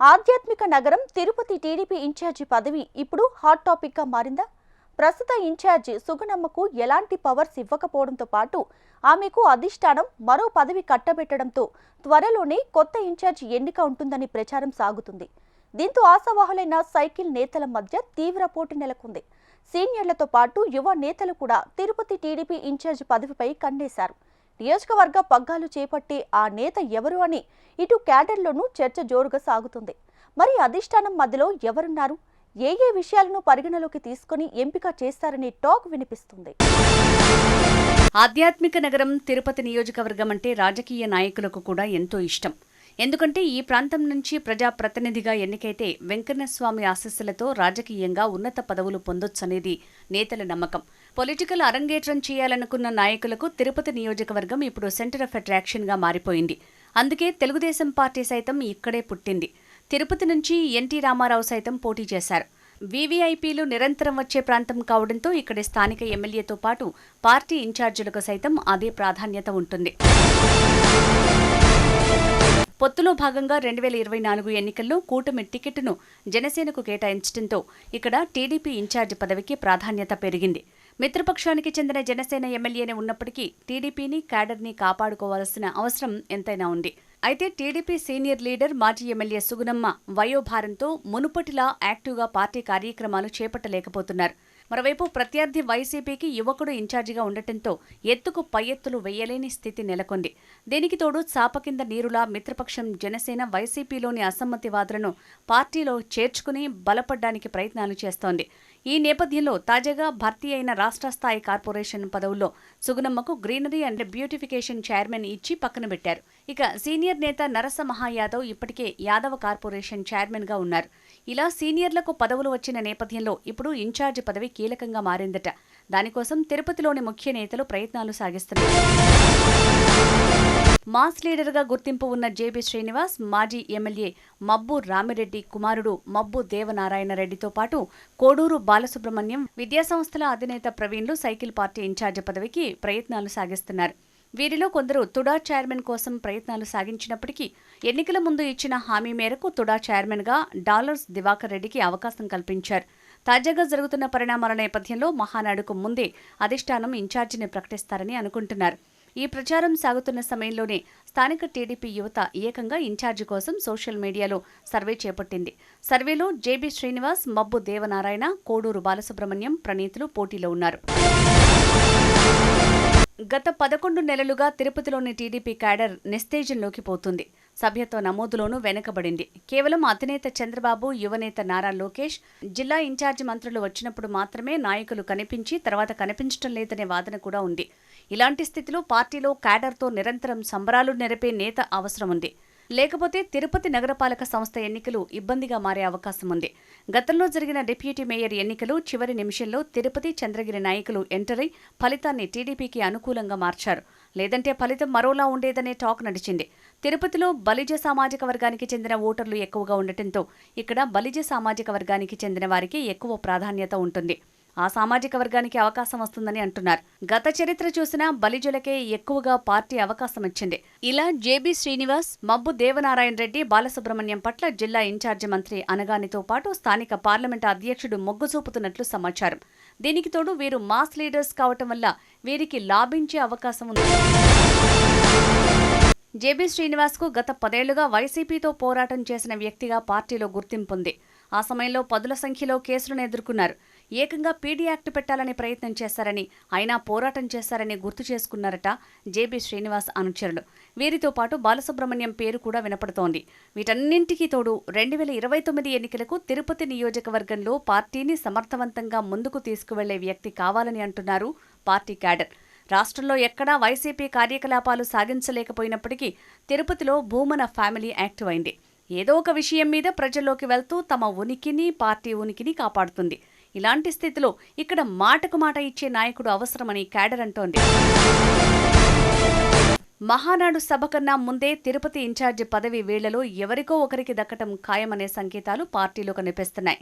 ఆధ్యాత్మిక నగరం Tirupati TDP incharge పదవి ఇప్పుడు హాట్ టాపిక్ గా మారిందా? ప్రస్తుత ఇన్ఛార్జి సుగుణమ్మకు ఎలాంటి పవర్స్ ఇవ్వకపోవడంతో పాటు ఆమెకు అధిష్టానం మరో పదవి కట్టబెట్టడంతో త్వరలోనే కొత్త ఇన్ఛార్జి ఎన్నిక ఉంటుందని ప్రచారం సాగుతుంది. దీంతో ఆశావాహులైన సైకిల్ నేతల మధ్య తీవ్ర పోటీ నెలకొంది. సీనియర్లతో పాటు యువ నేతలు కూడా తిరుపతి టీడీపీ ఇన్ఛార్జి పదవిపై కన్నేశారు. నియోజకవర్గ పగ్గాలు చేపట్టే ఆ నేత ఎవరు అని ఇటు క్యాడర్లోనూ చర్చ జోరుగా సాగుతుంది. మరి అధిష్టానం మధ్యలో ఎవరున్నారు, ఏ విషయాలను పరిగణలోకి తీసుకుని ఎంపిక చేస్తారనే టాక్ వినిపిస్తుంది. ఆధ్యాత్మిక నగరం తిరుపతి నియోజకవర్గం అంటే రాజకీయ నాయకులకు కూడా ఎంతో ఇష్టం. ఎందుకంటే ఈ ప్రాంతం నుంచి ప్రజాప్రతినిధిగా ఎన్నికైతే వెంకన్నస్వామి ఆశీస్సులతో రాజకీయంగా ఉన్నత పదవులు పొందొచ్చనేది నేతల నమ్మకం. పొలిటికల్ అరంగేట్రం చేయాలనుకున్న నాయకులకు తిరుపతి నియోజకవర్గం ఇప్పుడు సెంటర్ ఆఫ్ అట్రాక్షన్ గా మారిపోయింది. అందుకే తెలుగుదేశం పార్టీ సైతం ఇక్కడే పుట్టింది. తిరుపతి నుంచి ఎన్టీ రామారావు సైతం పోటీ చేశారు. వీవీఐపీలు నిరంతరం వచ్చే ప్రాంతం కావడంతో ఇక్కడి స్థానిక ఎమ్మెల్యేతో పాటు పార్టీ ఇన్ఛార్జీలకు సైతం అదే ప్రాధాన్యత ఉంటుంది. పొత్తులో భాగంగా 2024 ఎన్నికల్లో కూటమి టికెట్ను జనసేనకు కేటాయించడంతో ఇక్కడ టీడీపీ ఇన్ఛార్జి పదవికి ప్రాధాన్యత పెరిగింది. మిత్రపక్షానికి చెందిన జనసేన ఎమ్మెల్యేనే ఉన్నప్పటికీ టీడీపీని క్యాడర్ని కాపాడుకోవాల్సిన అవసరం ఎంతైనా ఉంది. అయితే టీడీపీ సీనియర్ లీడర్ మాజీ ఎమ్మెల్యే సుగుణమ్మ వయోభారంతో మునుపటిలా యాక్టివ్గా పార్టీ కార్యక్రమాలు చేపట్టలేకపోతున్నారు. మరోవైపు ప్రత్యర్థి వైసీపీకి యువకుడు ఇన్ఛార్జిగా ఉండటంతో ఎత్తుకు పై ఎత్తులు వేయలేని స్థితి నెలకొంది. దీనికి తోడు చాప కింద నీరులా మిత్రపక్షం జనసేన వైసీపీలోని అసమ్మతివాదులను పార్టీలో చేర్చుకుని బలపడ్డానికి ప్రయత్నాలు చేస్తోంది. ఈ నేపథ్యంలో తాజాగా భర్తీ అయిన రాష్ట్ర స్థాయి కార్పొరేషన్ పదవుల్లో సుగుణమ్మకు గ్రీనరీ అండ్ బ్యూటిఫికేషన్ చైర్మన్ ఇచ్చి పక్కన పెట్టారు. ఇక సీనియర్ నేత నరసమహాయాదవ్ ఇప్పటికే యాదవ కార్పొరేషన్ చైర్మన్ గా ఉన్నారు. ఇలా సీనియర్లకు పదవులు వచ్చిన నేపథ్యంలో ఇప్పుడు ఇన్ఛార్జి పదవి కీలకంగా మారిందట. దానికోసం తిరుపతిలోని ముఖ్య నేతలు ప్రయత్నాలు సాగిస్తున్నారు. మాస్ లీడర్గా గుర్తింపు ఉన్న జేబీ శ్రీనివాస్, మాజీ ఎమ్మెల్యే మబ్బు రామిరెడ్డి కుమారుడు మబ్బు దేవనారాయణ రెడ్డితో పాటు కోడూరు బాలసుబ్రహ్మణ్యం, విద్యాసంస్థల అధినేత ప్రవీణ్లు సైకిల్ పార్టీ ఇన్ఛార్జి పదవికి ప్రయత్నాలు సాగిస్తున్నారు. వీరిలో కొందరు తుడా చైర్మన్ కోసం ప్రయత్నాలు సాగించినప్పటికీ ఎన్నికల ముందు ఇచ్చిన హామీ మేరకు తుడా చైర్మన్గా డాలర్స్ దివాకర్ రెడ్డికి అవకాశం కల్పించారు. తాజాగా జరుగుతున్న పరిణామాల నేపథ్యంలో మహానాడుకు ముందే అధిష్టానం ఇన్ఛార్జిని ప్రకటిస్తారని అనుకుంటున్నారు. ఈ ప్రచారం సాగుతున్న సమయంలోనే స్థానిక టీడీపీ యువత ఏకంగా ఇన్ఛార్జి కోసం సోషల్ మీడియాలో సర్వే చేపట్టింది. సర్వేలో జేబీ శ్రీనివాస్, మబ్బు దేవనారాయణ, కోడూరు బాలసుబ్రహ్మణ్యం ప్రణీతులు పోటీలో ఉన్నారు. గత 11 నెలలుగా తిరుపతిలోని టీడీపీ క్యాడర్ నిస్తేజంలోకి పోతుంది. సభ్యత్వ నమోదులోనూ వెనుకబడింది. కేవలం అధినేత చంద్రబాబు, యువనేత నారా లోకేష్, జిల్లా ఇన్ఛార్జి మంత్రులు వచ్చినప్పుడు మాత్రమే నాయకులు కనిపించి తర్వాత కనిపించడం లేదనే వాదన కూడా ఉంది. ఇలాంటి స్థితిలో పార్టీలో క్యాడర్తో నిరంతరం సంబరాలు నెరపే నేత అవసరం ఉంది. లేకపోతే తిరుపతి నగరపాలక సంస్థ ఎన్నికలు ఇబ్బందిగా మారే అవకాశం ఉంది. గతంలో జరిగిన డిప్యూటీ మేయర్ ఎన్నికలు చివరి నిమిషంలో తిరుపతి, చంద్రగిరి నాయకులు ఎంటర్ అయి ఫలితాన్ని టీడీపీకి అనుకూలంగా మార్చారు. లేదంటే ఫలితం మరోలా ఉండేదనే టాక్ నడిచింది. తిరుపతిలో బలిజ సామాజిక వర్గానికి చెందిన ఓటర్లు ఎక్కువగా ఉండటంతో ఇక్కడ బలిజ సామాజిక వర్గానికి చెందిన వారికి ఎక్కువ ప్రాధాన్యత ఉంటుంది. ఆ సామాజిక వర్గానికి అవకాశం వస్తుందని అంటున్నారు. గత చరిత్ర చూసినా బలిజులకే ఎక్కువగా పార్టీ అవకాశం ఇచ్చింది. ఇలా జేబీ శ్రీనివాస్, మబ్బు దేవనారాయణ రెడ్డి, బాలసుబ్రహ్మణ్యం పట్ల జిల్లా ఇన్ఛార్జి మంత్రి అనగానితో పాటు స్థానిక పార్లమెంటు అధ్యక్షుడు మొగ్గు చూపుతున్నట్లు సమాచారం. దీనికి తోడు వీరు మాస్ లీడర్స్ కావటం వల్ల వీరికి లాభించే అవకాశం ఉంది. జేబీ శ్రీనివాస్కు గత 10 ఏళ్లుగా వైసీపీతో పోరాటం చేసిన వ్యక్తిగా పార్టీలో గుర్తింపుంది. ఆ సమయంలో పదుల సంఖ్యలో కేసులను ఎదుర్కొన్నారు. ఏకంగా పీడీ యాక్ట్ పెట్టాలని ప్రయత్నం చేశారని, అయినా పోరాటం చేశారని గుర్తు చేసుకున్నారట జేబీ శ్రీనివాస్ అనుచరులు. వీరితో పాటు బాలసుబ్రహ్మణ్యం పేరు కూడా వినపడుతోంది. వీటన్నింటికీ తోడు 2029 ఎన్నికలకు తిరుపతి నియోజకవర్గంలో పార్టీని సమర్థవంతంగా ముందుకు తీసుకువెళ్లే వ్యక్తి కావాలని అంటున్నారు పార్టీ క్యాడర్. రాష్ట్రంలో ఎక్కడా వైసీపీ కార్యకలాపాలు సాగించలేకపోయినప్పటికీ తిరుపతిలో భూమన ఫ్యామిలీ యాక్టివ్ అయింది. ఏదో ఒక విషయం మీద ప్రజల్లోకి వెళ్తూ తమ ఉనికిని, పార్టీ ఉనికిని కాపాడుతుంది. ఇలాంటి స్థితిలో ఇక్కడ మాటకు మాట ఇచ్చే నాయకుడు అవసరమని క్యాడర్ అంటోంది. మహానాడు సభ కన్నా ముందే తిరుపతి ఇన్ఛార్జి పదవి వేళ్లలో ఎవరికో ఒకరికి దక్కటం ఖాయమనే సంకేతాలు పార్టీలో కనిపిస్తున్నాయి.